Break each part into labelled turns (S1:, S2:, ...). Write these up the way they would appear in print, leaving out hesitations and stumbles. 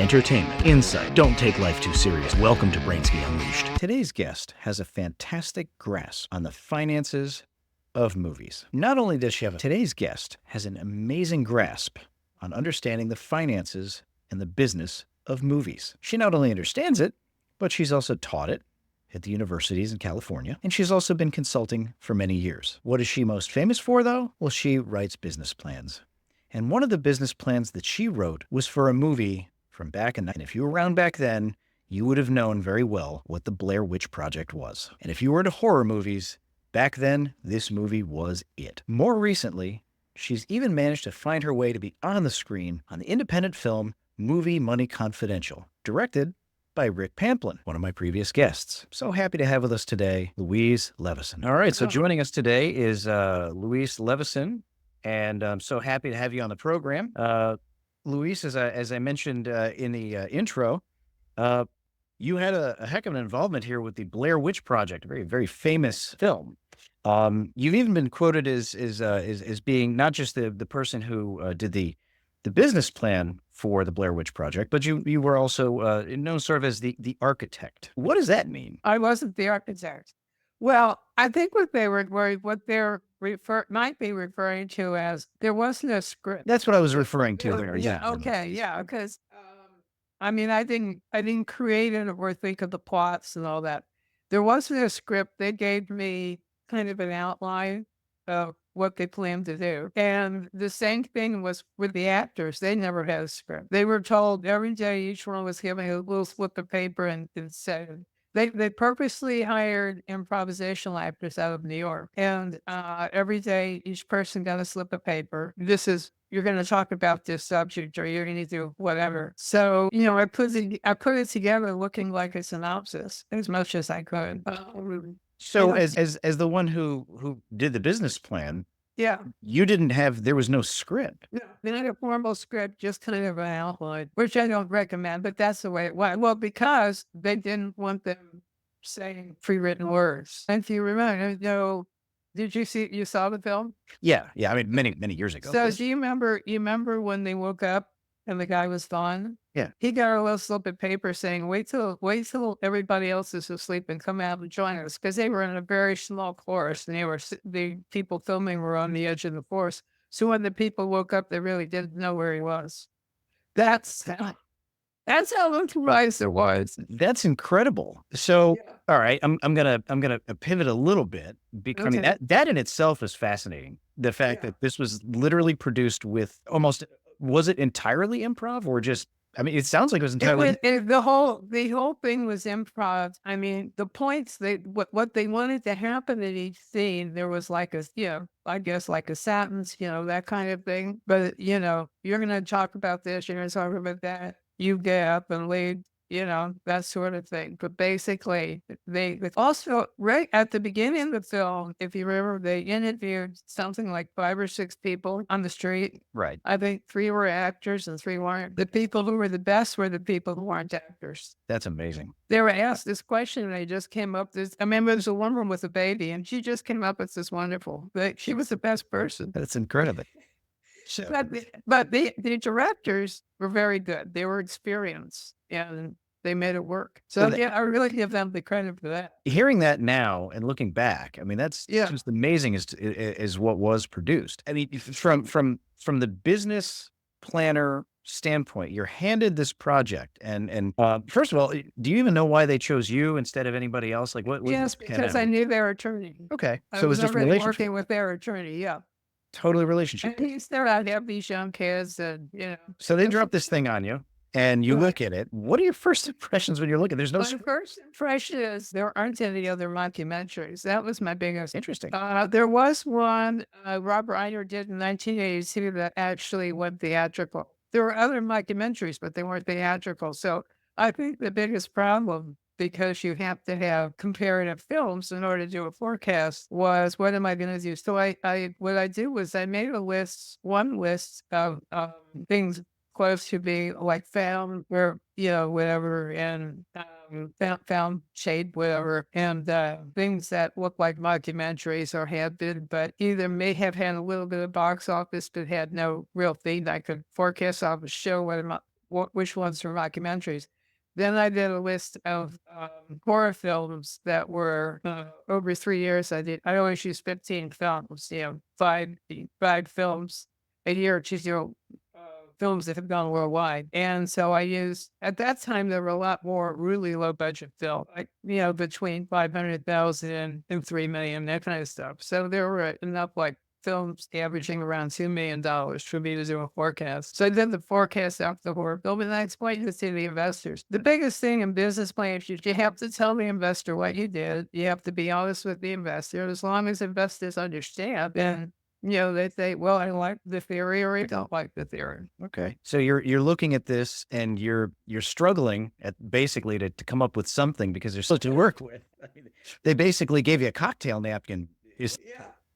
S1: entertainment, insight. Don't take life too serious. Welcome to Brainsky Unleashed. Today's guest has a fantastic grasp on the finances of movies. Not only does she have today's guest has an amazing grasp on understanding the finances and the business of movies. She not only understands it, but she's also taught it at the universities in California, and she's also been consulting for many years. What is she most famous for, though? Well, she writes business plans. And one of the business plans that she wrote was for a movie from back in, and if you were around back then, you would have known very well what the Blair Witch Project was. And if you were into horror movies, back then, this movie was it. More recently, she's even managed to find her way to be on the screen on the independent film Movie Money Confidential, directed by Rick Pamplin, one of my previous guests. So happy to have with us today, Louise Levison. All right, so joining us today is Louise Levison, and I'm so happy to have you on the program. Louise, as I mentioned in the intro, you had a heck of an involvement here with the Blair Witch Project, a very, very famous film. You've even been quoted as being not just the person who did the business plan for the Blair Witch Project, but you were also known sort of as the architect. What does that mean?
S2: I wasn't the architect. Well, I think what they're might be referring to as there wasn't a script.
S1: That's what I was referring to there. Yeah.
S2: Okay. Yeah. Because I mean, I didn't create it or think of the plots and all that. There wasn't a script. They gave me kind of an outline of what they planned to do. And the same thing was with the actors. They never had a script. They were told every day, each one was given a little slip of paper and said, they purposely hired improvisational actors out of New York. And every day, each person got a slip of paper. You're going to talk about this subject or you're going to do whatever. So, I put it together looking like a synopsis as much as I could.
S1: So as the one who did the business plan,
S2: yeah,
S1: there was no script.
S2: No, not a formal script, just kind of an outline, which I don't recommend, but that's the way it went. Well, because they didn't want them saying pre-written words. And if you remember, you saw the film?
S1: Yeah. I mean, many years ago.
S2: So do you remember when they woke up and the guy was gone?
S1: Yeah.
S2: He got a little slip of paper saying, wait till everybody else is asleep and come out and join us. Because they were in a very small forest and the people filming were on the edge of the forest. So when the people woke up, they really didn't know where he was. That's how improvised it was.
S1: That's incredible. So, yeah. All right, I'm gonna pivot a little bit because
S2: Okay.
S1: I mean that in itself is fascinating. The fact that this was literally produced with almost, was it entirely improv or just? I mean, it sounds like it was entirely.
S2: The whole thing was improv. I mean, the points what they wanted to happen in each scene, there was like I guess like a sentence, that kind of thing. But you're going to talk about this, you're going to talk about that. You get up and lead, that sort of thing. But basically, they also, right at the beginning of the film, if you remember, they interviewed something like 5 or 6 people on the street.
S1: Right.
S2: I think 3 were actors and 3 weren't. The people who were the best were the people who weren't actors.
S1: That's amazing.
S2: They were asked this question and they just came up I remember there's a woman with a baby and she just came up with this wonderful, she was the best person.
S1: That's incredible.
S2: So. But the directors were very good. They were experienced and they made it work. So I really give them the credit for that.
S1: Hearing that now and looking back, I mean, that's just amazing as what was produced. I mean, from the business planner standpoint, you're handed this project and first of all, do you even know why they chose you instead of anybody else? Like what?
S2: Yes, because I knew their attorney.
S1: Okay.
S2: So it was just relationship. Working with their attorney. Yeah.
S1: Totally relationship.
S2: And he's there. I have these young kids and,
S1: So they drop this thing on you and you look at it. What are your first impressions when you're looking? There's no.
S2: My first impression is there aren't any other documentaries. That was my biggest.
S1: Interesting.
S2: There was one Rob Reiner did in 1982 that actually went theatrical. There were other documentaries, but they weren't theatrical. So I think the biggest problem, because you have to have comparative films in order to do a forecast, was what am I going to do? So what I did was I made one list of things close to being like found where, whatever, and found shade, whatever, and things that look like documentaries or have been, but either may have had a little bit of box office, but had no real thing I could forecast off a show which ones were documentaries. Then I did a list of horror films that were over 3 years. I always use 15 films, five films a year, films that have gone worldwide. And so I used, at that time, there were a lot more really low budget film, like, between 500,000 and 3 million, that kind of stuff. So there were enough like films averaging around $2 million for me to do a forecast. So I did the forecast after the horror film, and I explained this to the investors. The biggest thing in business plans is you have to tell the investor what you did. You have to be honest with the investor. As long as investors understand, then they say, well, I like the theory or I don't like the theory.
S1: Okay. So you're looking at this and you're struggling at basically to come up with something because there's so to work with. I mean, they basically gave you a cocktail napkin.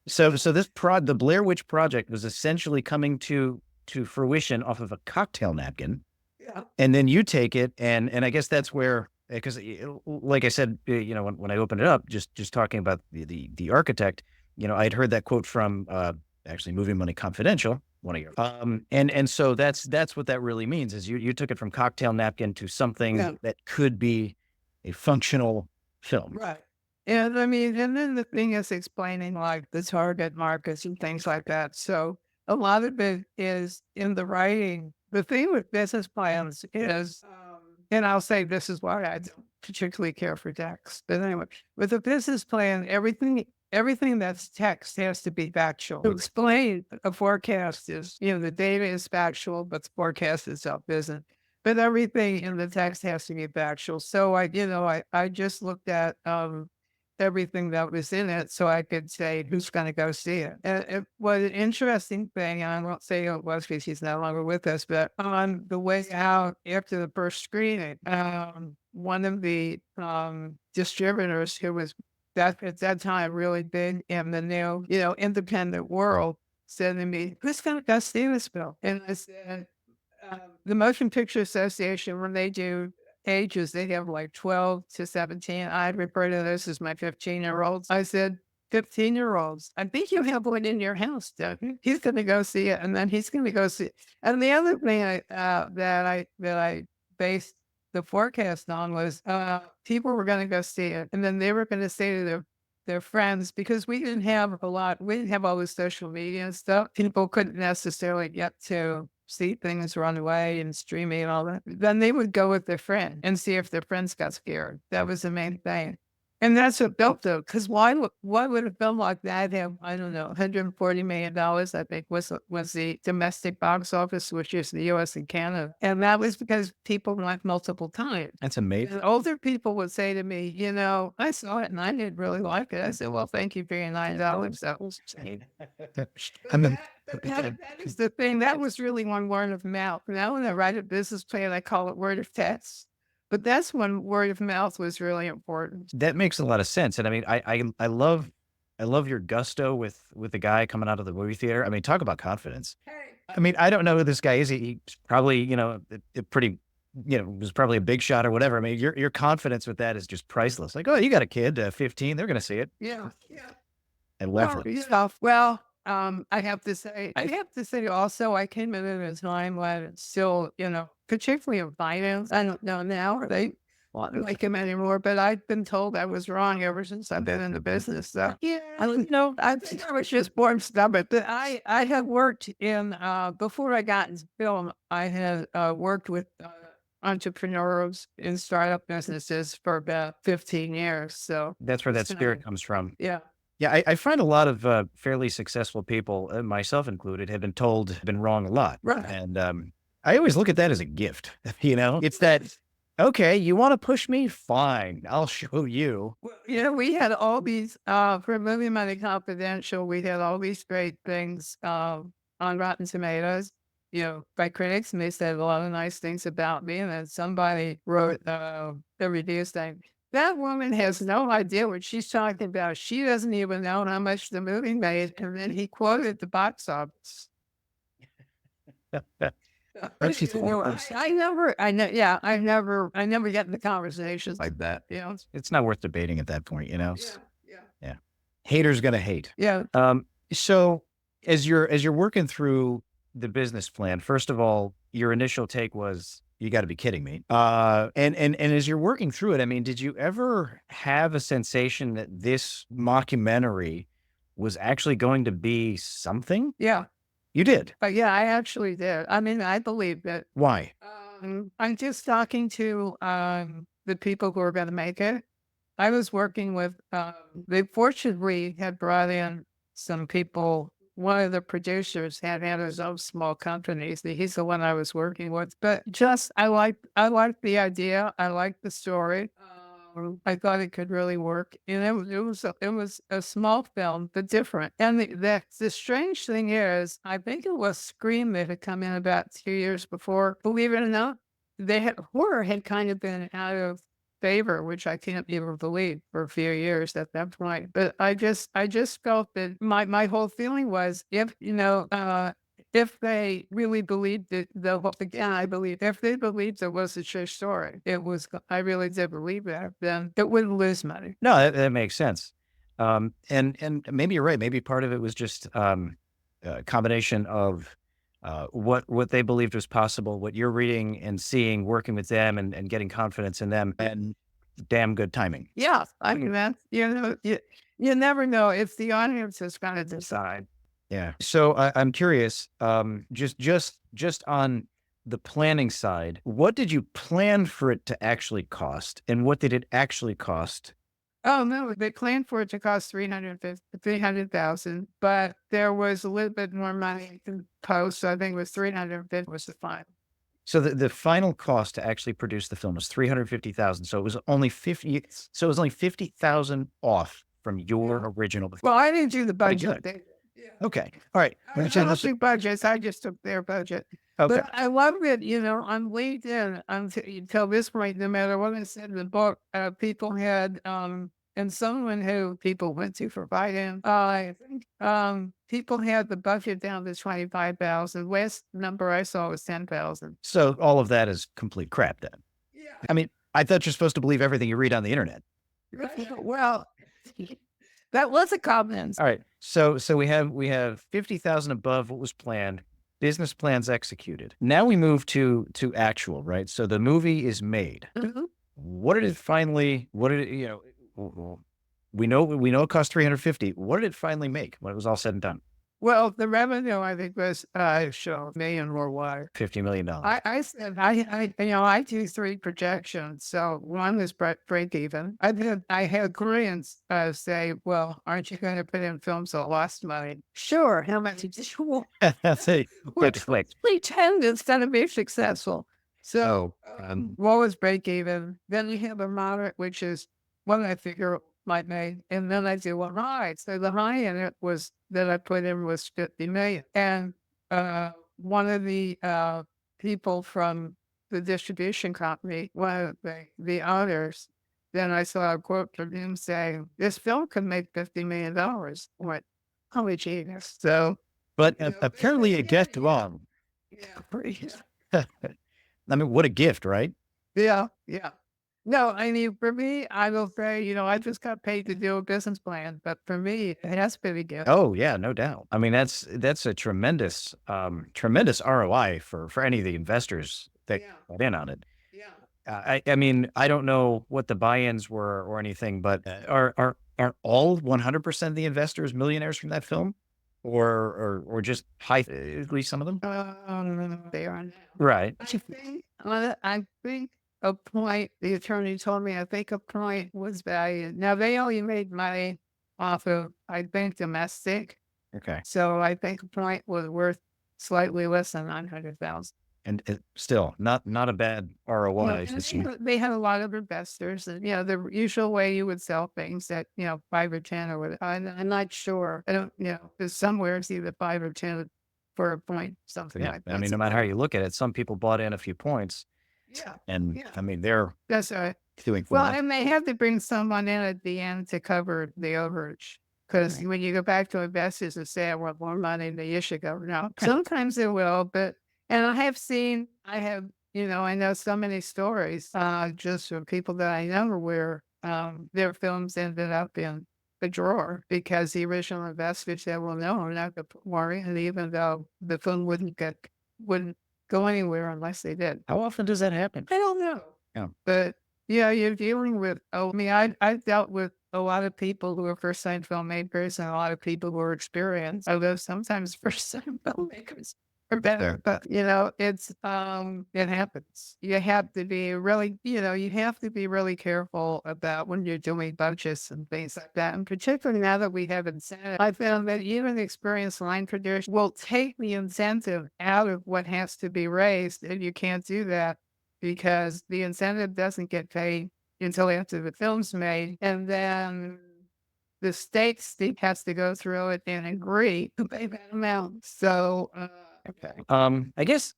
S1: So the Blair Witch Project was essentially coming to fruition off of a cocktail napkin.
S2: Yeah.
S1: And then you take it and I guess that's where, because like I said, when I opened it up, just talking about the architect, I'd heard that quote from actually Movie Money Confidential, one of your, and so that's what that really means is you took it from cocktail napkin to something that could be a functional film.
S2: Right. And I mean, and then the thing is explaining like the target markets and things like that. So a lot of it is in the writing. The thing with business plans is, and I'll say this is why I don't particularly care for text. But anyway, with a business plan, everything that's text has to be factual. To explain a forecast is, the data is factual, but the forecast itself isn't. But everything in the text has to be factual. So I just looked at everything that was in it so I could say who's going to go see it. And it was an interesting thing, and I won't say who it was because he's no longer with us, but on the way out after the first screening, one of the distributors who was at that time really big in the new, independent world said to me, who's going to go see this film? And I said, the Motion Picture Association, when they do ages, they have like 12 to 17. I refer to this as my 15-year-olds. I said, 15-year-olds, I think you have one in your house, don't you? He's going to go see it, and then he's going to go see it. And the other thing that I based the forecast on was people were going to go see it, and then they were going to say to their friends, because we didn't have all this social media and stuff. People couldn't necessarily get to see things run away and streaming and all that. Then they would go with their friend and see if their friends got scared. That was the main thing. And that's what built it. Because why would a film like that have, I don't know, $140 million, I think was the domestic box office, which is the US and Canada. And that was because people went multiple times.
S1: That's amazing.
S2: And older people would say to me, I saw it and I didn't really like it. I said, well, thank you for your $9. That was that is the thing. That was really one word of mouth. Now when I write a business plan, I call it word of text. But that's when word of mouth was really important.
S1: That makes a lot of sense. And I mean, I love your gusto with the guy coming out of the movie theater. I mean, talk about confidence. I mean, I don't know who this guy is. He's probably, was probably a big shot or whatever. I mean, your confidence with that is just priceless. Like, oh, you got a kid, 15, they're going to see it.
S2: Yeah.
S1: And left.
S2: Well, I have to say also, I came in at a time when it's still, particularly in finance. I don't know now, or they want to like him anymore, but I've been told I was wrong ever since I've been in the business. So I think I was just born stubborn, but I had worked in, before I got into film, I had worked with entrepreneurs in startup businesses for about 15 years. So
S1: that's where that spirit comes from.
S2: Yeah.
S1: Yeah, I find a lot of fairly successful people, myself included, have been wrong a lot.
S2: Right.
S1: And I always look at that as a gift. It's that, okay, you want to push me? Fine, I'll show you.
S2: Well, we had all these, for Movie Money Confidential, we had all these great things on Rotten Tomatoes, by critics, and they said a lot of nice things about me. And then somebody wrote a review saying, that woman has no idea what she's talking about. She doesn't even know how much the movie made. And then he quoted the box office. I never get into conversations like that.
S1: It's not worth debating at that point, Yeah. Haters gonna hate.
S2: Yeah.
S1: So as you're working through the business plan, first of all, your initial take was You got to be kidding me. And as you're working through it, I mean, did you ever have a sensation that this mockumentary was actually going to be something?
S2: Yeah.
S1: You did.
S2: But yeah, I actually did. I mean, I believe that.
S1: Why?
S2: I'm just talking to the people who are going to make it. I was working with, they fortunately had brought in some people. One of the producers had his own small companies. He's the one I was working with. But just, I liked the idea. I liked the story. I thought it could really work. And it was a small film, but different. And the strange thing is, I think it was Scream that had come in about 2 years before. Believe it or not, horror had kind of been out of favor, which I can't even believe, for a few years at that point. But I just felt that my whole feeling was, if they really believed it, again, I believe if they believed it was a true story, I really did believe that, then it wouldn't lose money.
S1: No, that makes sense. And maybe you're right. Maybe part of it was just a combination of what they believed was possible, what you're reading and seeing, working with them and getting confidence in them, and damn good timing.
S2: Yeah, I mean, you never know if the audience is going to decide.
S1: Yeah. So I'm curious, just on the planning side, what did you plan for it to actually cost, and what did it actually cost?
S2: Oh, no, they planned for it to cost 300,000, but there was a little bit more money in post, so I think it was 350 was the final.
S1: So the final cost to actually produce the film was 350,000. So it was only 50. So it was only 50,000 off from your original.
S2: Well, I didn't do the
S1: Pretty
S2: budget.
S1: good. Okay. All right.
S2: I don't do budgets. I just took their budget.
S1: Okay.
S2: But I love it, on LinkedIn, until this point, no matter what I said in the book, people had, and someone who people went to for Biden, I think, people had the budget down to 25,000. Last number I saw was 10,000.
S1: So all of that is complete crap then.
S2: Yeah.
S1: I mean, I thought you're supposed to believe everything you read on the internet.
S2: Well, that was a comment.
S1: All right. So we have 50,000 above what was planned. Business plans executed. Now we move to actual, right? So the movie is made.
S2: Mhm.
S1: What did it finally? What did it? We know it cost 350. What did it finally make when it was all said and done?
S2: Well, the revenue, I think, was show million worldwide.
S1: $50 million.
S2: I said I do 3 projections. So one was break even. I had Koreans say, "Well, aren't you going to put in films that lost money?" Sure. How much did you want?
S1: That's a good flick.
S2: Pretend it's going to be successful. So
S1: Oh,
S2: what was break even? Then we have a moderate, which is what I figure might make, and then I do a high. So the high in it was that I put in was 50 million. And one of the people from the distribution company, one of the owners, then I saw a quote from him saying, "This film could make $50 million." I went, "Holy genius!" So,
S1: but apparently it gets wrong.
S2: yeah,
S1: I mean, what a gift, right?
S2: yeah. No, I mean, for me, I will say, I just got paid to do a business plan, but for me, it has been a gift.
S1: Oh yeah, no doubt. I mean, that's a tremendous ROI for any of the investors that
S2: Yeah.
S1: got in on it.
S2: Yeah.
S1: I mean, I don't know what the buy-ins were or anything, but are all 100% of the investors millionaires from that film, or just at least some of them?
S2: They are now.
S1: Right.
S2: I think a point, the attorney told me, I think a point was valued. Now, they only made money off of, I think, domestic.
S1: Okay.
S2: So I think a point was worth slightly less than 900,000.
S1: And still not a bad ROI.
S2: They had a lot of investors, and the usual way you would sell things at 5 or 10 or whatever. I'm not sure. I don't. There's somewhere it's either 5 or 10 for a point, something
S1: Yeah.
S2: like that.
S1: I mean, no matter how you look at it, some people bought in a few points.
S2: Yeah.
S1: And
S2: Yeah.
S1: I mean, they're
S2: That's right.
S1: doing
S2: Well,
S1: well.
S2: and they have to bring someone in at the end to cover the overage. Because when you go back to investors and say, "I want more money," you should go, "No." Sometimes they will, but, and I know so many stories, just from people that I know where, their films ended up in the drawer because the original investor said, "Well, no, I'm not going to put more in," even though the film wouldn't go anywhere unless they did.
S1: How often does that happen?
S2: I don't know.
S1: Yeah.
S2: But yeah, you're dealing with, I mean, I've dealt with a lot of people who are first time filmmakers and a lot of people who are experienced. Although sometimes first time filmmakers are better, but it happens. You have to be really, you have to be really careful about when you're doing budgets and things like that. And particularly now that we have incentive, I found that even experienced line producers will take the incentive out of what has to be raised, and you can't do that because the incentive doesn't get paid until after the film's made. And then the state has to go through it and agree to pay that amount. So,
S1: Okay. I guess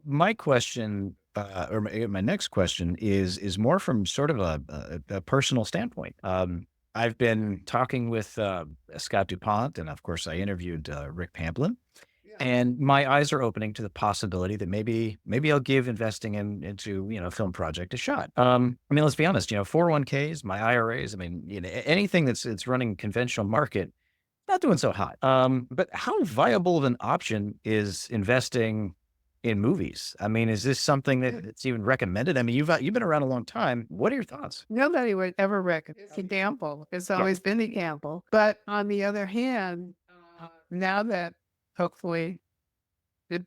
S1: my question, or my next question is more from sort of a personal standpoint. I've been talking with Scott DuPont, and of course, I interviewed Rick Pamplin. And my eyes are opening to the possibility that maybe I'll give investing into a film project a shot. I mean, let's be honest. 401ks, my IRAs. I mean, anything that's running conventional market, not doing so hot. But how viable of an option is investing in movies? I mean, is this something that's even recommended? I mean, you've been around a long time. What are your thoughts?
S2: nobody would ever recommend it's a gamble. It's
S1: Yeah.
S2: always been a gamble. But on the other hand, now that hopefully the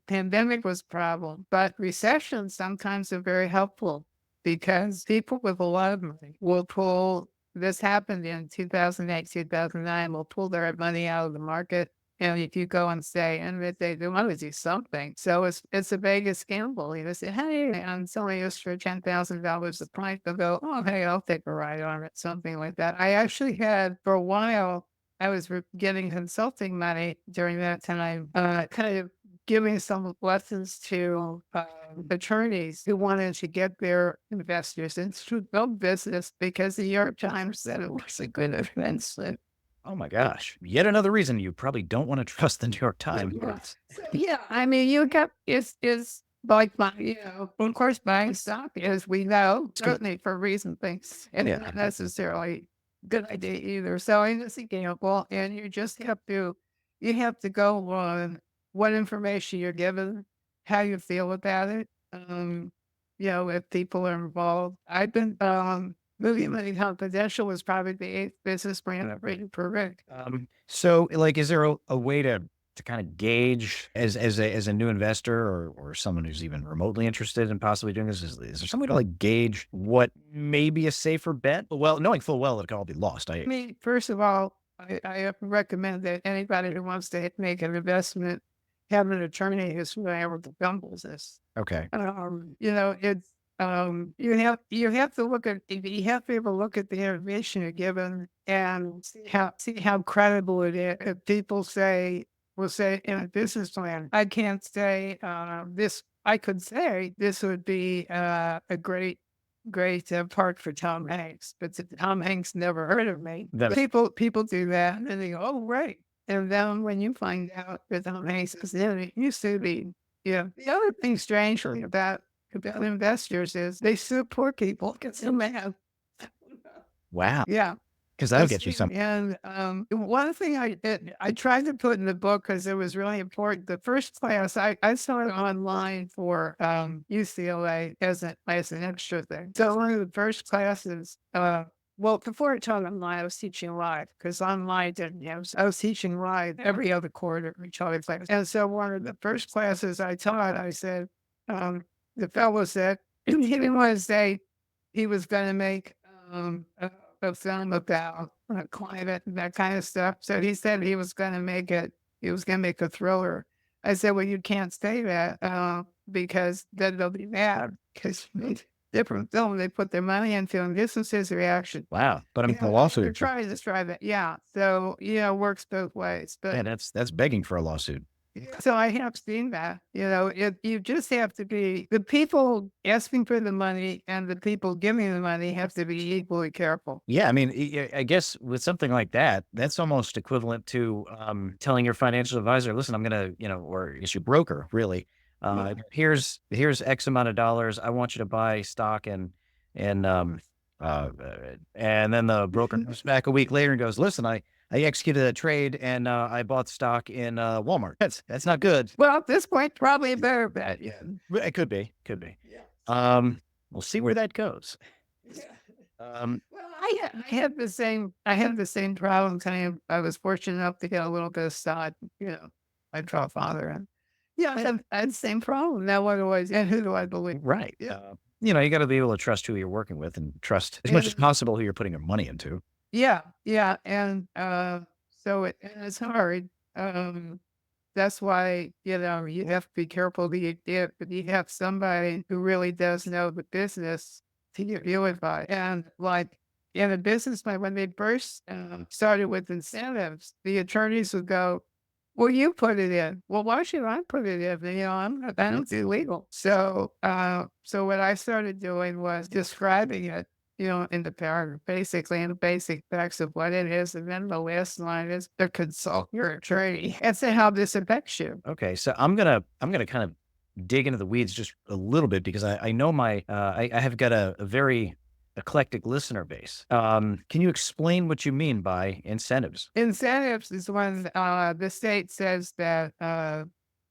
S2: pandemic was a problem, but recessions sometimes are very helpful because people with a lot of money will pull. This happened in 2008, 2009. Will pull their money out of the market, and if you go and say, and if they want to do something, so it's a Vegas gamble. You say, hey, I'm selling this for $10,000 a price. They'll go, oh, hey, I'll take a ride on it, something like that. I actually had for a while. I was getting consulting money during that time, kind of giving some lessons to attorneys who wanted to get their investors into film business because the New York Times said it was a good investment.
S1: Oh my gosh! Yet another reason you probably don't want to trust the New York Times.
S2: Yeah, I mean, you got is like buying, of course, buying stock, as we know, certainly for recent things, and
S1: Yeah.
S2: not necessarily good idea either. So it's a gamble, and you have to go on what information you're given, how you feel about it. If people are involved. I've been Movie Money Confidential was probably the eighth business brand I've written for Rick.
S1: So, like, is there a way to kind of gauge as a new investor or someone who's even remotely interested in possibly doing this? Is there some way to like gauge what may be a safer bet? Well, knowing full well it can all be lost.
S2: I mean, first of all, I recommend that anybody who wants to make an investment have an attorney who's familiar with the film business.
S1: Okay.
S2: It's you have to look at you have to be able to look at the information you're given and see how credible it is. If people will say in a business plan, I can't say this. I could say this would be a great part for Tom Hanks, but Tom Hanks never heard of me. People do that, and they go, "Oh, right." And then when you find out that Tom Hanks is in it, you see the other thing strangely about investors is they sue poor people because they're mad.
S1: Wow.
S2: Yeah.
S1: Because that'll get you something.
S2: And one thing I tried to put in the book because it was really important. The first class I started online for UCLA as an extra thing. So one of the first classes, well, before I taught online, I was teaching live because online didn't have. I was teaching live every other quarter, each other class. And so one of the first classes I taught, I said, the fellow said he didn't want to say he was going to make a film about climate and that kind of stuff. So he said he was going to make it. He was going to make a thriller. I said, well, you can't say that because then they'll be mad because different film they put their money into, and this was his reaction.
S1: Wow. But I'm a lawsuit.
S2: They're trying to describe it. Yeah. So it works both ways. But
S1: man, that's begging for a lawsuit.
S2: so I have seen that. You just have to be the people asking for the money and the people giving the money have to be equally careful.
S1: Yeah, I mean, I guess with something like that, that's almost equivalent to telling your financial advisor, "Listen, I'm gonna, or I guess your broker, really. Here's X amount of dollars. I want you to buy stock and then the broker comes back a week later and goes, "Listen, I I executed a trade and I bought stock in Walmart. That's not good.
S2: Well, at this point, probably a better bet. Yeah.
S1: It could be, could be.
S2: Yeah.
S1: We'll see where that goes.
S2: Yeah.
S1: Um,
S2: Well, I had the same problem. I was fortunate enough to get a little bit of stock, my father. And yeah, I had the same problem. Now what do I do? And who do I believe?
S1: right.
S2: Yeah.
S1: You got to be able to trust who you're working with and trust as much as possible who you're putting your money into.
S2: Yeah, yeah. And and it's hard. That's why, you have to be careful that you have somebody who really does know the business to get you advice. And like in a business, when they first started with incentives, the attorneys would go, well, you put it in. Well, why should I put it in? I don't do legal. So what I started doing was describing it, in the paragraph, basically in the basic facts of what it is. And then the last line is to consult your attorney and say how this affects you.
S1: Okay, so I'm gonna kind of dig into the weeds just a little bit because I know I have got a very eclectic listener base. Can you explain what you mean by incentives?
S2: Incentives is when the state says that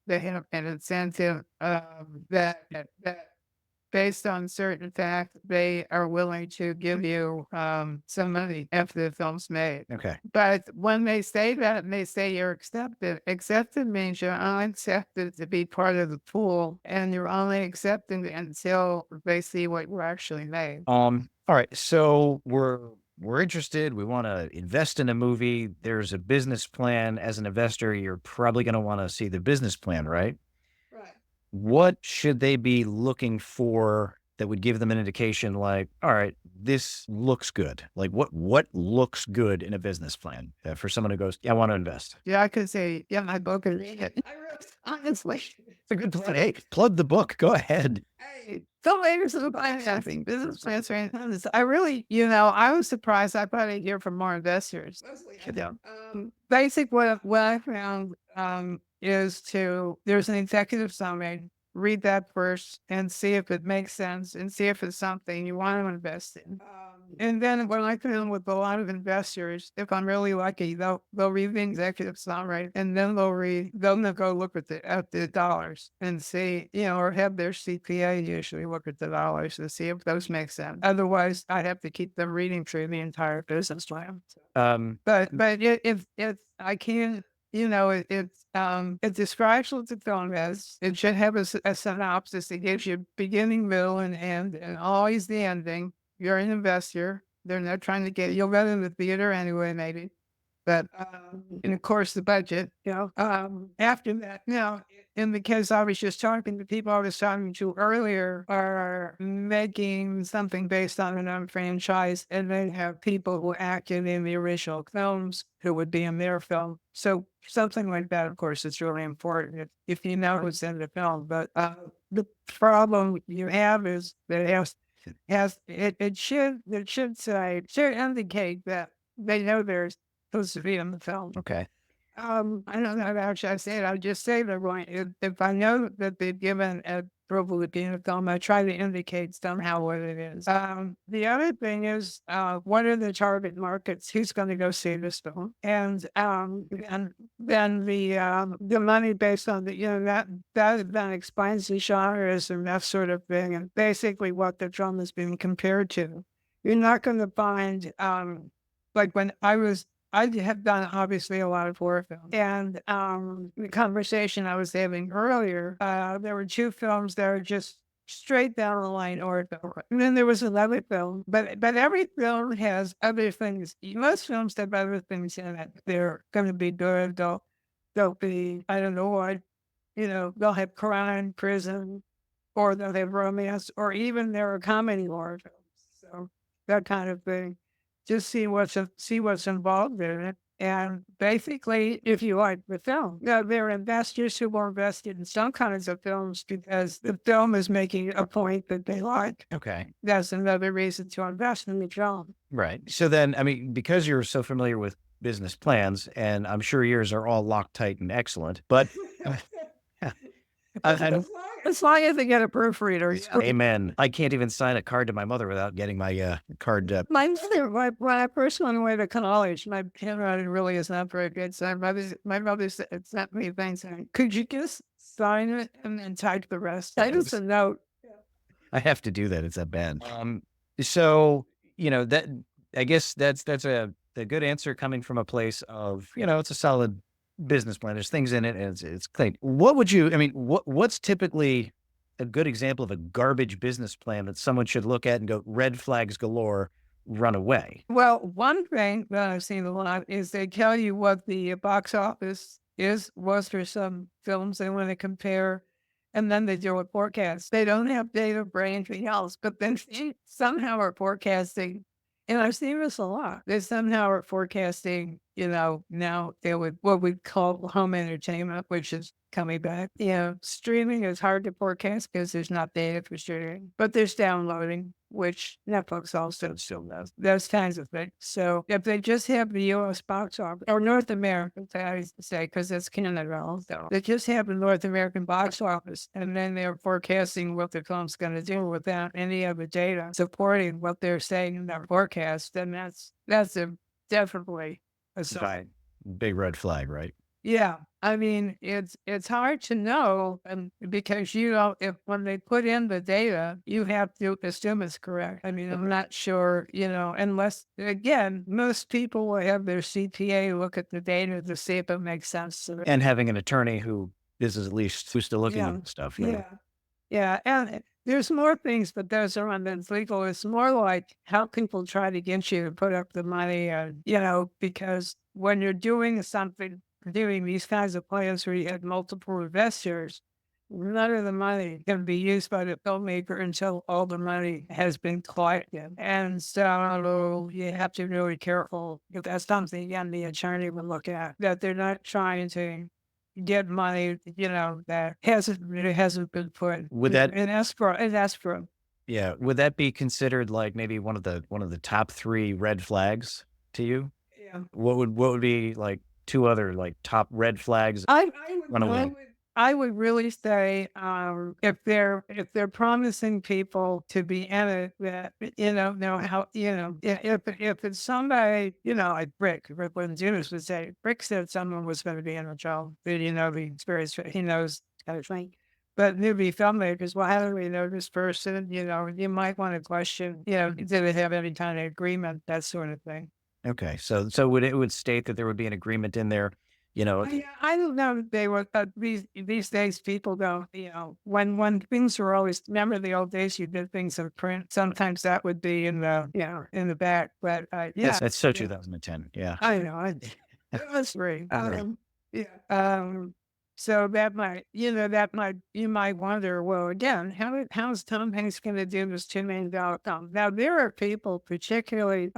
S2: they have an incentive that based on certain facts, they are willing to give you some money after the film's made.
S1: Okay.
S2: But when they say that and they say you're accepted means you're only accepted to be part of the pool, and you're only accepted until they see what you actually made.
S1: All right. So we're interested. We want to invest in a movie. There's a business plan. As an investor, you're probably going to want to see the business plan, right?
S2: Right.
S1: What should they be looking for that would give them an indication like, all right, this looks good? Like what looks good in a business plan for someone who goes, yeah, I want to invest?
S2: Yeah, I could say, yeah, my book and read it. I wrote, honestly, it's a good plan.
S1: Hey, plug the book. Go ahead.
S2: Hey, filmmakers of the financing, business plans, I really, I was surprised. I probably hear from more investors. Basic what I found is there's an executive summary. Read that first and see if it makes sense and see if it's something you want to invest in. And then when I come in with a lot of investors, if I'm really lucky, they'll read the executive summary and then they'll go look at the dollars and see, or have their CPA usually look at the dollars to see if those make sense. Otherwise, I have to keep them reading through the entire business plan. But if I can, it describes what the film is. It should have a synopsis. It gives you beginning, middle, and end, and always the ending. You're an investor. They're not trying to get you'll go in the theater anyway, maybe. But and of course the budget, after that, in the case I was just talking to people I was talking to earlier are making something based on an unfranchised, and they have people who acted in the original films who would be in their film. So something like that, of course, is really important if you know who's in the film. But the problem you have is that it should indicate that they know there's supposed to be in the film.
S1: Okay.
S2: I don't know how should I say it. I'll just say they're going. If I know that they've given approval to be in a film, I try to indicate somehow what it is. The other thing is, what are the target markets? Who's going to go see this film? And then the money based on that explains the genres and that sort of thing, and basically what the film is being compared to. You're not going to find like when I have done obviously a lot of horror films, and the conversation I was having earlier, there were two films that are just straight down the line horror film. And then there was another film, but every film has other things. Most films have other things in it. They're going to be good. They'll be, I don't know what, they'll have crime, prison, or they'll have romance, or even there are comedy horror films. So that kind of thing. Just see what's involved in it. And basically, if you like the film, there are investors who are invested in some kinds of films because the film is making a point that they like.
S1: Okay.
S2: That's another reason to invest in the film.
S1: Right. So then, I mean, because you're so familiar with business plans, and I'm sure yours are all Loctite and excellent, but I don't.
S2: As long as they get a proofreader. Yeah.
S1: Amen. I can't even sign a card to my mother without getting my card.
S2: My mother, when I first went away to college, my handwriting really is not very good. So my mother sent me things saying, "Could you just sign it and then type the rest?" I just a note.
S1: I have to do that. It's that bad. So that I guess that's a good answer coming from a place of it's a solid business plan. There's things in it, and it's clean. What would you? I mean, what's typically a good example of a garbage business plan that someone should look at and go red flags galore, run away?
S2: Well, one thing that I've seen a lot is they tell you what the box office was for some films they want to compare, and then they do a forecast. They don't have data for anything else, but then they somehow are forecasting. And I've seen this a lot. They somehow are forecasting, now they would what we call home entertainment, which is coming back. Streaming is hard to forecast because there's not data for streaming, but there's downloading, which Netflix also still does. Those kinds of things. So if they just have the U.S. box office or North American, I used to say, because it's Canada also, they just have the North American box office, and then they're forecasting what the film's going to do without any of the data supporting what they're saying in their forecast, then that's definitely a sign.
S1: Right. Big red flag, right?
S2: Yeah, I mean, it's hard to know, and because if when they put in the data, you have to assume it's correct. I mean, I'm not sure, unless again, most people will have their CPA look at the data to see if it makes sense to them.
S1: And having an attorney who is at least who's still looking
S2: Yeah,
S1: at stuff.
S2: yeah, and there's more things, but those are on that's legal. It's more like how people try to get you to put up the money, because when you're doing these kinds of plans where you have multiple investors, none of the money can be used by the filmmaker until all the money has been collected. And so you have to be really careful if that's something, again, the attorney would look at, that they're not trying to get money, that hasn't been put
S1: Would that
S2: in escrow.
S1: Yeah, would that be considered like maybe one of the top 3 red flags to you?
S2: Yeah.
S1: What would be like 2 other like top red flags?
S2: I would
S1: Run
S2: I
S1: away.
S2: would I would really say, if they're promising people to be in it, that, know how, if it's somebody, like Rick Williams would say, Rick said someone was going to be in a job, but the experience, he knows kind of thing. But newbie filmmakers, well, how do we know this person? You might want to question, do they have any kind of agreement, that sort of thing.
S1: Okay, so would state that there would be an agreement in there,
S2: I don't know if they were, these days people don't, when things were always, remember the old days you did things in print, sometimes that would be in the back, but yeah.
S1: that's so 2010. Yeah.
S2: I know, it was great. Yeah. So you might wonder, well, again, how's Tom Hanks going to do this $2 million film? Now, there are people, particularly,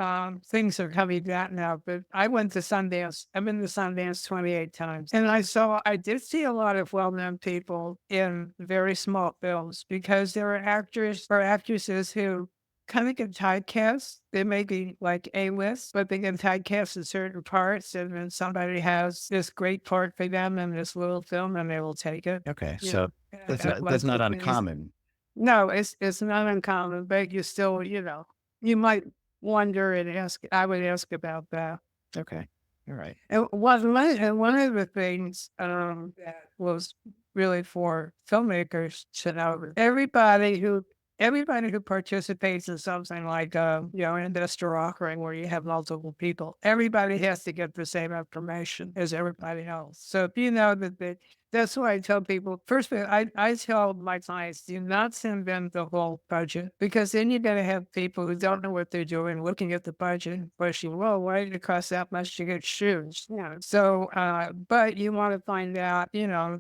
S2: things are coming back now, but I went to Sundance. I've been to Sundance 28 times. And I did see a lot of well-known people in very small films, because there are actors or actresses who kind of get typecast. They may be like A-list, but they get typecast in certain parts, and then somebody has this great part for them in this little film, and they will take it.
S1: Okay,
S2: Yeah.
S1: so that's not uncommon.
S2: No, it's not uncommon, but you still, you might wonder and ask. I would ask about that.
S1: Okay, all right.
S2: And one of the things that was really for filmmakers to know, everybody who participates in something like, an investor offering where you have multiple people, everybody has to get the same information as everybody else. So if you know that's why I tell people, first of all, I tell my clients, do not send them the whole budget, because then you're going to have people who don't know what they're doing, looking at the budget and questioning, well, why did it cost that much to get shoes? So, but you want to find out,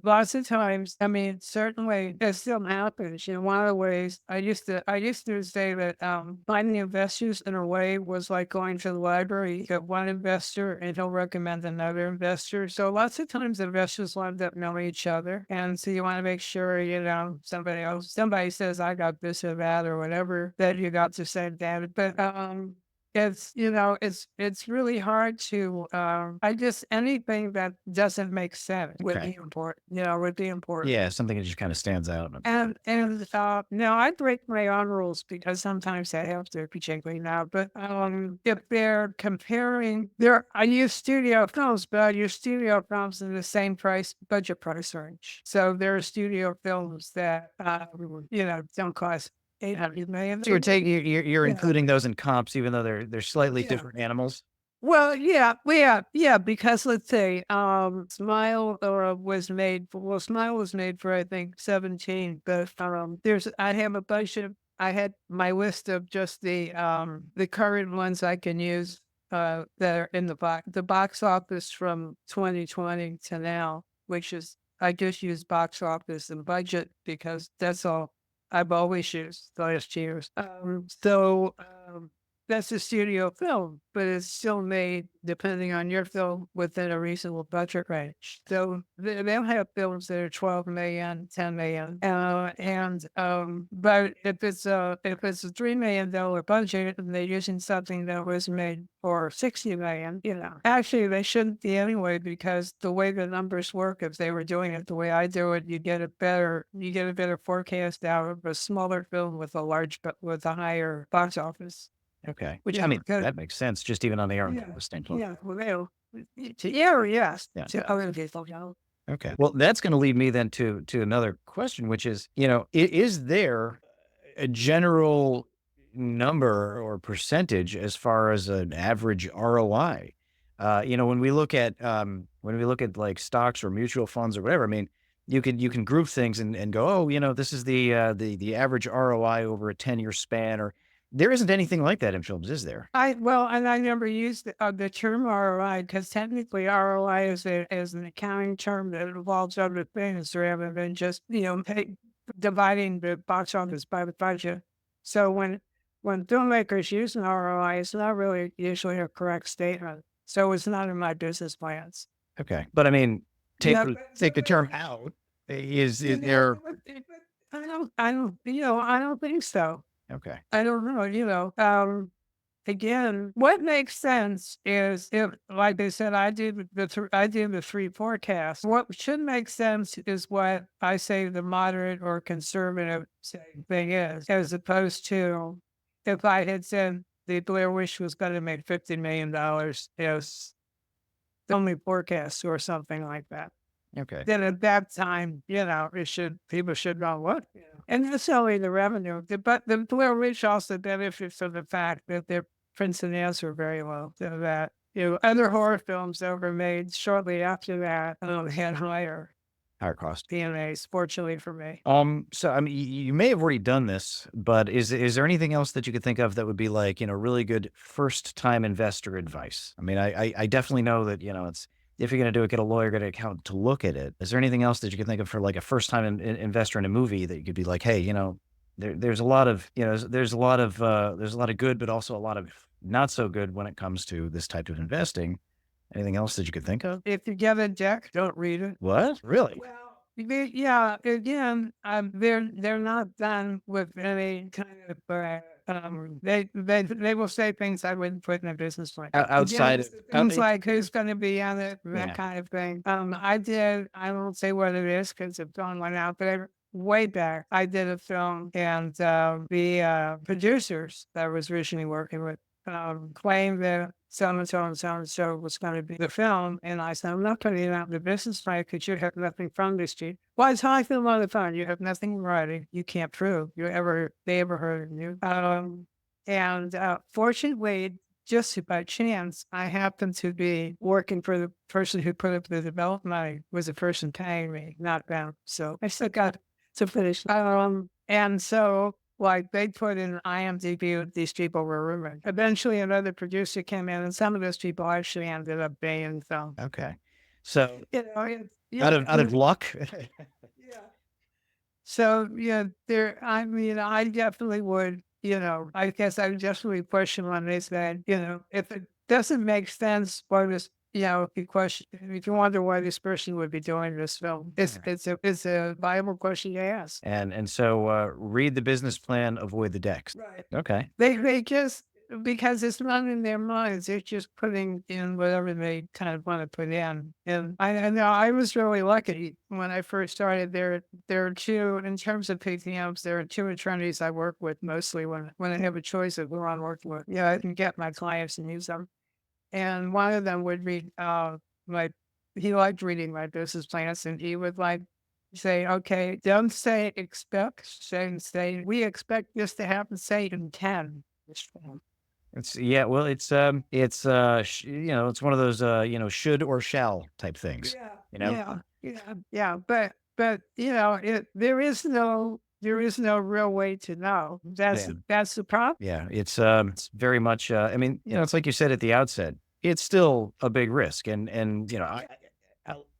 S2: lots of times, I mean, certainly it still happens. One of the ways I used to say that finding investors in a way was like going to the library. You get one investor and he'll recommend another investor. So lots of times investors wind up knowing each other. And so you want to make sure, somebody says, I got this or that or whatever, that you got the same data. But it's really hard to, anything that doesn't make sense would
S1: Okay.
S2: be important, would be important.
S1: Yeah, something that just kind of stands out.
S2: Now I break my own rules because sometimes I have to, particularly now. But if they're comparing, I use studio films, but I use studio films in the same budget price range. So there are studio films that don't cost 800 million.
S1: So you're
S2: Yeah.
S1: including those in comps, even though they're slightly
S2: Yeah.
S1: different animals.
S2: Well, because let's say, Smile was made for, I think, 17, but, I had my list of just the current ones I can use, that are in the box office from 2020 to now, which is, I just use box office and budget because that's all I've always used the last years. That's a studio film, but it's still made, depending on your film, within a reasonable budget range. So they'll have films that are 12 million, 10 million. But if it's a $3 million budget and they're using something that was made for 60 million, actually they shouldn't be anyway, because the way the numbers work, if they were doing it the way I do it, you get a better forecast out of a smaller film with a higher box office.
S1: Okay. Which, I
S2: Yeah,
S1: mean,
S2: because
S1: that makes sense just even on the
S2: yeah,
S1: R standpoint.
S2: yeah, well, yes,
S1: Yeah.
S2: to other people,
S1: Okay. Well, that's going to lead me then to another question, which is, is there a general number or percentage as far as an average ROI? When we look at like stocks or mutual funds or whatever, I mean, you can group things and go, oh, this is the average ROI over a 10-year span, or there isn't anything like that in films, is there?
S2: And I never used the term ROI, because technically ROI is an accounting term that involves other things rather than just, dividing the box office by the budget. So when filmmakers use an ROI, it's not really usually a correct statement. So it's not in my business plans.
S1: Okay. But I mean,
S2: Yeah,
S1: take the term out. Is there?
S2: I don't think so.
S1: Okay.
S2: I don't know, again, what makes sense is, if, like I said, I did the three forecasts. What should make sense is what I say the moderate or conservative thing is, as opposed to if I had said the Blair Witch was going to make $50 million as the only forecast or something like that.
S1: Okay.
S2: Then at that time, people should know what, and that's only the revenue. But the Blair Witch also benefits from the fact that their prints and ads were very low. So that, other horror films that were made shortly after that, had higher
S1: Higher cost.
S2: PMAs, fortunately for me.
S1: So I mean, you may have already done this, but is there anything else that you could think of that would be like, really good first time investor advice? I mean, I definitely know that, it's, if you're going to do it, get a lawyer, get an accountant to look at it. Is there anything else that you could think of for like a first time investor in a movie that you could be like, hey, there's a lot of, there's a lot of good, but also a lot of not so good when it comes to this type of investing. Anything else that you could think of?
S2: If you get a deck, don't read it.
S1: What? Really?
S2: Well, yeah, again, they're not done with any kind of, they will say things I wouldn't put in a business plan.
S1: Outside of
S2: Things like who's going to be on it, that
S1: Yeah.
S2: kind of thing. I won't say what it is because the film went out, but way back, I did a film, and the producers that I was originally working with claimed that so and so and so and so was going to be the film. And I said, I'm not putting it out in the business plan because you have nothing from this cheap. Well, it's how I feel on the phone. You have nothing in writing. You can't prove they ever heard of you. And fortunately, just by chance, I happened to be working for the person who put up the development money, was the person paying me, not them. So I still got to finish. And so, like, they put in IMDb what these people were rumored. Eventually, another producer came in, and some of those people actually ended up being in the film.
S1: Okay. So
S2: Yeah,
S1: out of luck.
S2: yeah. So I mean, I definitely would, I guess I would definitely question when they said, if it doesn't make sense, what is, if you wonder why this person would be doing this film, it's a viable question to ask.
S1: And so read the business plan, avoid the decks.
S2: Right.
S1: Okay.
S2: They just, because it's not in their minds. They're just putting in whatever they kind of want to put in. And I know I was really lucky when I first started. There are two, in terms of PTMs, there are two attorneys I work with mostly when I have a choice of who I'm working with. Yeah, I can get my clients and use them. And one of them would read my he liked reading my business plans, and he would like say, okay, don't say expect, say we expect this to happen, say in 10.
S1: It's yeah, well, it's one of those should or shall type things.
S2: Yeah.
S1: You know,
S2: Yeah. But there is no real way to know.
S1: yeah,
S2: That's the problem.
S1: yeah. It's very much. I mean, it's like you said at the outset. It's still a big risk, and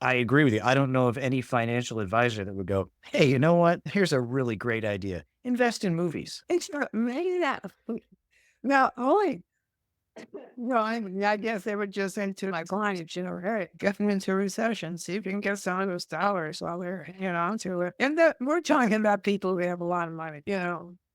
S1: I agree with you. I don't know of any financial advisor that would go, hey, you know what? Here's a really great idea. Invest in movies.
S2: It's not maybe that. Now, only no, I guess they were just into my clients, hey, get them into a recession, see if you can get some of those dollars while they're, into it. And we're talking about people who have a lot of money,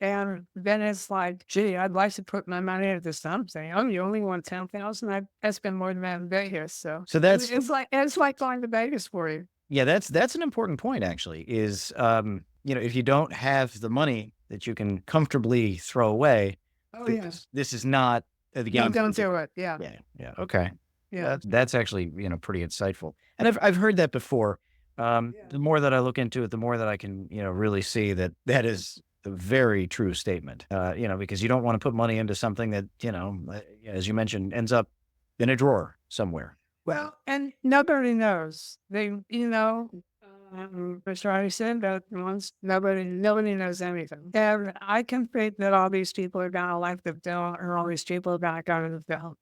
S2: and then it's like, gee, I'd like to put my money into something. Oh, you only want 10,000. I spend more than that in Vegas. So
S1: that's
S2: it's like going to Vegas for you.
S1: Yeah, that's an important point actually, is if you don't have the money that you can comfortably throw away,
S2: Oh, yes.
S1: this is not the
S2: No,
S1: game.
S2: don't do it. Yeah.
S1: Yeah, okay.
S2: Yeah.
S1: That's actually, pretty insightful. And I've heard that before. The more that I look into it, the more that I can, really see that is a very true statement. Because you don't want to put money into something that, as you mentioned, ends up in a drawer somewhere.
S2: Well, and nobody knows. Mr. already said that once nobody knows anything. And I can think that all these people are gonna like the film, or all these people are gonna go to the film.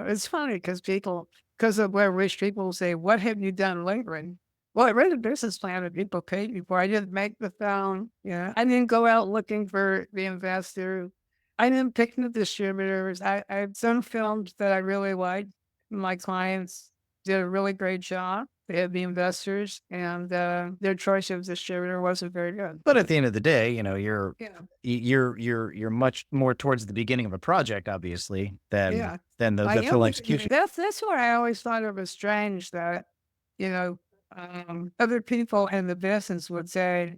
S2: It's funny because of where rich people say, "What have you done lately?" Well, I read a business plan that people paid me for. I didn't make the film. Yeah, I didn't go out looking for the investor. I didn't pick the distributors. I've done films that I really liked. My clients did a really great job. They had the investors, and their choice of distributor wasn't very good.
S1: But at the end of the day, you're
S2: Yeah.
S1: you're much more towards the beginning of a project, obviously,
S2: Yeah.
S1: than the
S2: I
S1: full
S2: am.
S1: execution.
S2: That's what I always thought it was strange that, other people in the business would say,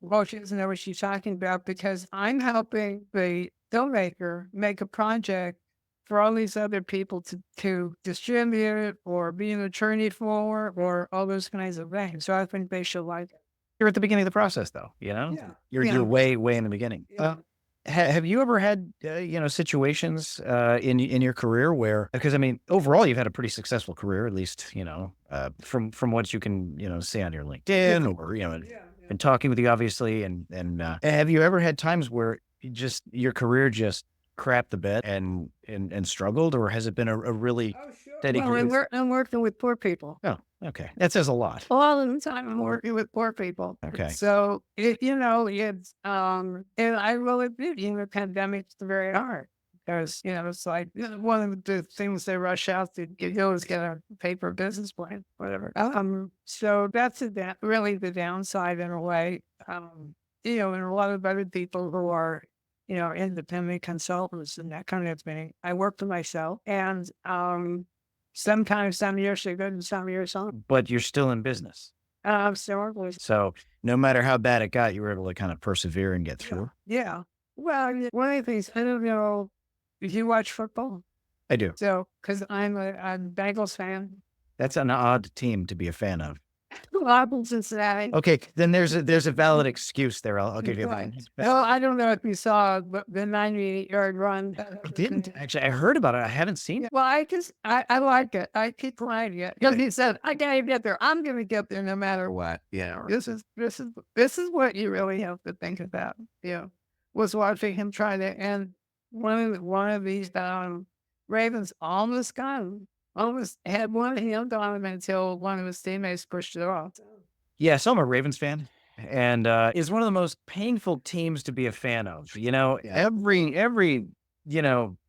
S2: well, she doesn't know what she's talking about because I'm helping the filmmaker make a project for all these other people to distribute or be an attorney for or all those kinds of things. So I think they should like it.
S1: You're at the beginning of the process, though.
S2: Yeah.
S1: You're way in the beginning.
S2: Yeah.
S1: Have you ever had situations in your career where, because I mean overall you've had a pretty successful career, at least from what you can see on your LinkedIn or and talking with you obviously, and have you ever had times where your career just crapped the bed and struggled, or has it been a really steady
S2: Well,
S1: career?
S2: I'm working with poor people.
S1: Oh, okay, that says a lot.
S2: All of the time I'm working with poor people.
S1: Okay.
S2: So it's and I will admit, the pandemic's very hard because, it's like one of the things they rush out to is get a paper business plan, whatever. So that's really the downside in a way. And a lot of other people who are, independent consultants and that kind of thing. I work for myself, and sometimes some years are good and some years aren't.
S1: But you're still in business. So no matter how bad it got, you were able to kind of persevere and get through.
S2: Yeah. Well, one of the things, I don't know if you watch football.
S1: I do.
S2: So, because I'm a Bengals fan.
S1: That's an odd team to be a fan of.
S2: I'm Cincinnati.
S1: Okay, then there's a valid excuse there. I'll give you that.
S2: Well, I don't know if you saw the 98-yard run.
S1: I didn't actually. I heard about it. I haven't seen it.
S2: Well, I like it. I keep playing it because he said, "I can't even get there. I'm going to get there no matter what."
S1: Yeah.
S2: This is what you really have to think about. Was watching him try to, and one of these Ravens almost had one hand on him until one of his teammates pushed it off.
S1: Yeah, so I'm a Ravens fan, and it's one of the most painful teams to be a fan of. Every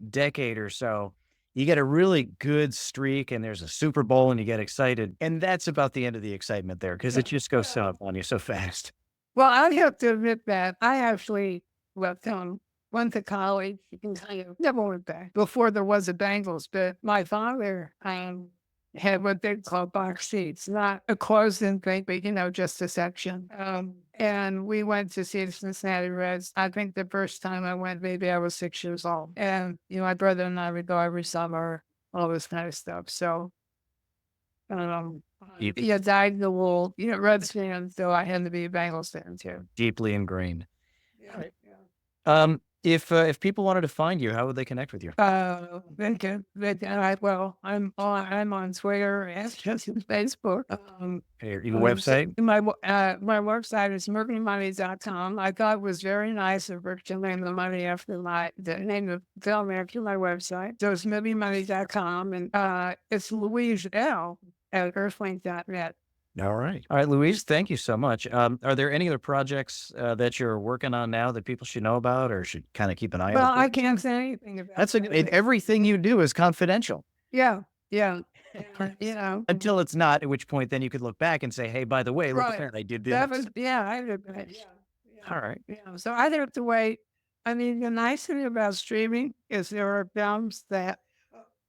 S1: decade or so, you get a really good streak, and there's a Super Bowl, and you get excited, and that's about the end of the excitement there because it just goes up on you so fast.
S2: Well, I have to admit that I actually left home went to college, and kind of never went back. Before there was a Bengals, but my father had what they call box seats, not a closed-in thing, but just a section. And we went to see the Cincinnati Reds. I think the first time I went, maybe I was 6 years old. And my brother and I would go every summer, all this kind of stuff. So, dyed in the wool, Reds fan, so I had to be a Bengals fan too.
S1: Deeply ingrained.
S2: Yeah.
S1: Right. If people wanted to find you, how would they connect with you?
S2: They can. I'm on Twitter and Facebook.
S1: Your website?
S2: My website is mercurymoney.com. I thought it was very nice of Rick to name the money after the name of the film after my website. So it's mercurymoney.com, and it's Louise L at earthlink.net.
S1: All right. Louise, thank you so much. Are there any other projects that you're working on now that people should know about or should kind of keep an eye
S2: Well,
S1: out for?
S2: I can't say anything about
S1: everything you do is confidential.
S2: Yeah.
S1: Until it's not, at which point then you could look back and say, hey, by the way, look
S2: Right.
S1: at that. I did this.
S2: That was, I did that. Yeah.
S1: All right.
S2: So I have to wait. I mean, the nice thing about streaming is there are films that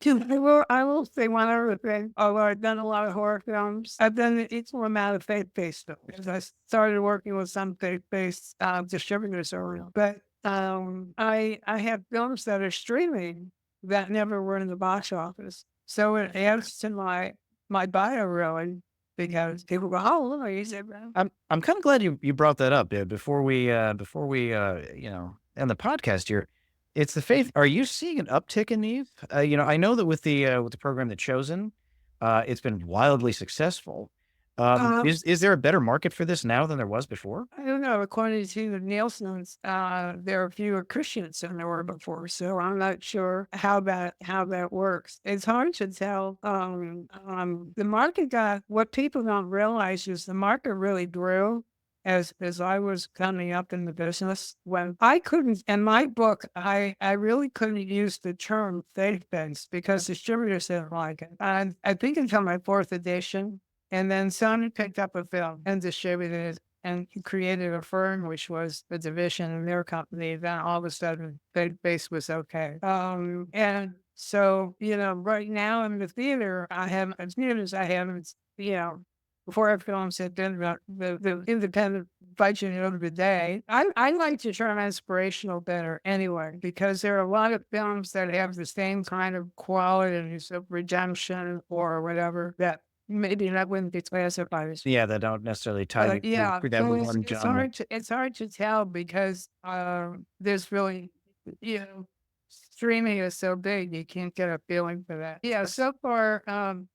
S2: I will say one other thing. Although I've done a lot of horror films, I've done an equal amount of faith-based films. I started working with some faith-based distributors earlier, but I have films that are streaming that never were in the box office. So it adds to my bio really, because people go, "Oh, look, you said that."
S1: I'm kind of glad you brought that up, dude. Before we end the podcast here, it's the faith. Are you seeing an uptick in these? I know that with the program The Chosen, it's been wildly successful. Is there a better market for this now than there was before?
S2: I don't know. According to the Nielsen's, there are fewer Christians than there were before, so I'm not sure how that works. It's hard to tell. The market what people don't realize is the market really grew as I was coming up in the business. When I couldn't, in my book, I really couldn't use the term faith-based because distributors didn't like it. And I think until my fourth edition. And then Sony picked up a film and distributed it and created a firm, which was the division in their company. Then all of a sudden, faith-based was okay. And so, right now in the theater, as I haven't, before our films had been about the independent budget of the day. I like to term inspirational better anyway, because there are a lot of films that have the same kind of qualities of redemption or whatever that maybe that wouldn't be classified as.
S1: Yeah, that don't necessarily tie you
S2: Yeah,
S1: to that
S2: so
S1: one genre.
S2: it's hard to tell because there's really, streaming is so big, you can't get a feeling for that. Yeah, so far, there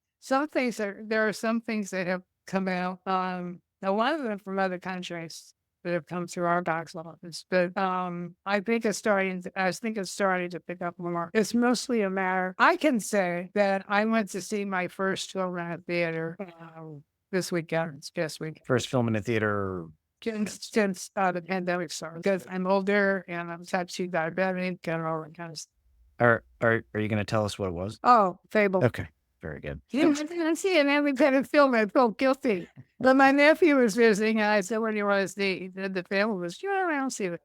S2: are some things that have come out. A lot of them from other countries that have come through our box office, but I think it's starting to pick up more. It's mostly a matter. I can say that I went to see my first film at a theater this weekend. It's this week.
S1: First film in the theater.
S2: Since the pandemic started, because I'm older and I'm type 2 diabetic and all that kind of stuff.
S1: Are you going to tell us what it was?
S2: Oh, Fable.
S1: Okay. Very good.
S2: I didn't see an independent film. I felt guilty. But my nephew was visiting, and I said, "What do you want to see?" The film was, I don't see that.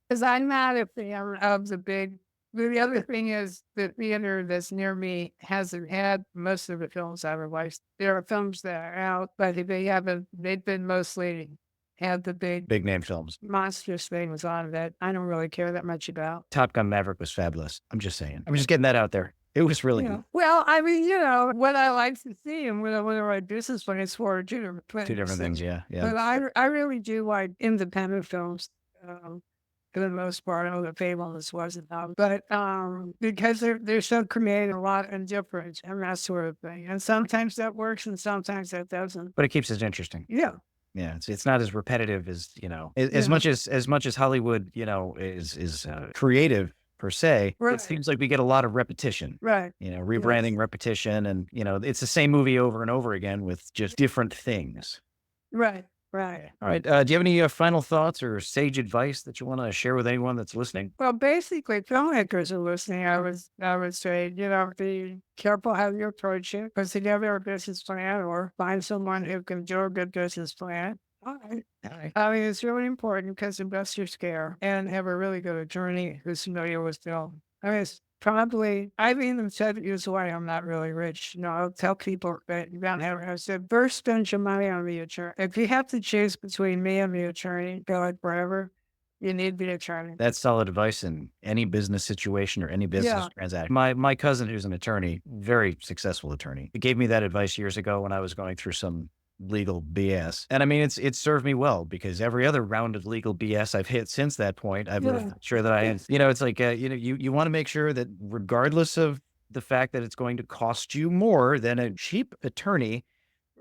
S2: Because I'm not a fan of the big. The other thing is, the theater that's near me hasn't had most of the films I've watched. There are films that are out, but they've been mostly had the big
S1: name films.
S2: Monsters things on that I don't really care that much about.
S1: Top Gun Maverick was fabulous. I'm just saying. I'm just getting that out there. It was really good.
S2: Well, I mean, what I like to see and what my business plan is for two different things.
S1: Two different things, yeah.
S2: But I really do like independent films for the most part. I know the Fableness wasn't out, but because they're so creative, a lot and different and that sort of thing. And sometimes that works and sometimes that doesn't.
S1: But it keeps it interesting.
S2: Yeah.
S1: Yeah, it's not as repetitive as as much as Hollywood is creative per se.
S2: Right.
S1: It seems like we get a lot of repetition.
S2: Right.
S1: Rebranding, repetition, and it's the same movie over and over again with just different things.
S2: Right. Right.
S1: All right. Do you have any final thoughts or sage advice that you want to share with anyone that's listening?
S2: Well, basically, filmmakers are listening. I would say, be careful how you approach it, put together a business plan or find someone who can do a good business plan. All right. I mean, it's really important because investors care and have a really good attorney who's familiar with film. I mean, it's probably, I've even said, use why I'm not really rich. You know, I'll tell people that you don't have, I said, first spend your money on the attorney. If you have to choose between me and the attorney, go like forever, you need the attorney.
S1: That's solid advice in any business situation or any business transaction. My cousin, who's an attorney, very successful attorney, gave me that advice years ago when I was going through some legal BS. And I mean, it's served me well because every other round of legal BS I've hit since that point, I've made sure that it's like, you want to make sure that regardless of the fact that it's going to cost you more than a cheap attorney,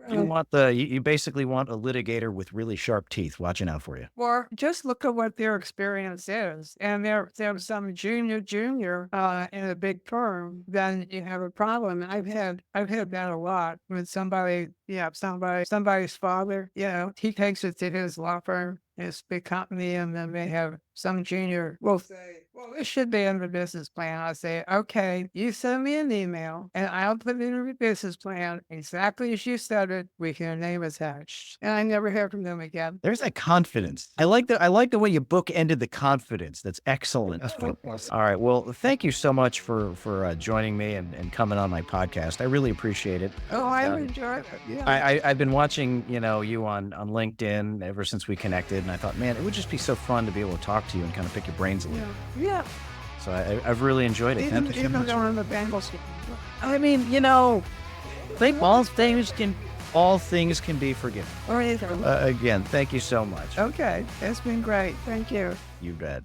S1: you basically want a litigator with really sharp teeth watching out for you.
S2: Or just look at what their experience is. And there's some junior in a big firm, then you have a problem. I've had that a lot with somebody's father, he takes it to his law firm, his big company, and then they have some junior will say, well, this should be in the business plan. I say, okay, you send me an email and I'll put it in the business plan exactly as you said it with your name attached. And I never hear from them again.
S1: There's that confidence. I like the way you bookended the confidence. That's excellent. All right. Well, thank you so much for joining me and coming on my podcast. I really appreciate it.
S2: Oh, I've enjoyed it. Yeah.
S1: I've been watching, you on LinkedIn ever since we connected, and I thought, man, it would just be so fun to be able to talk to you and kind of pick your brains a little.
S2: Yeah.
S1: So I've really enjoyed it.
S2: Even going to the Bengals.
S1: I mean, all things can be forgiven.
S2: Or either.
S1: Again, thank you so much.
S2: Okay. It's been great. Thank you.
S1: You bet.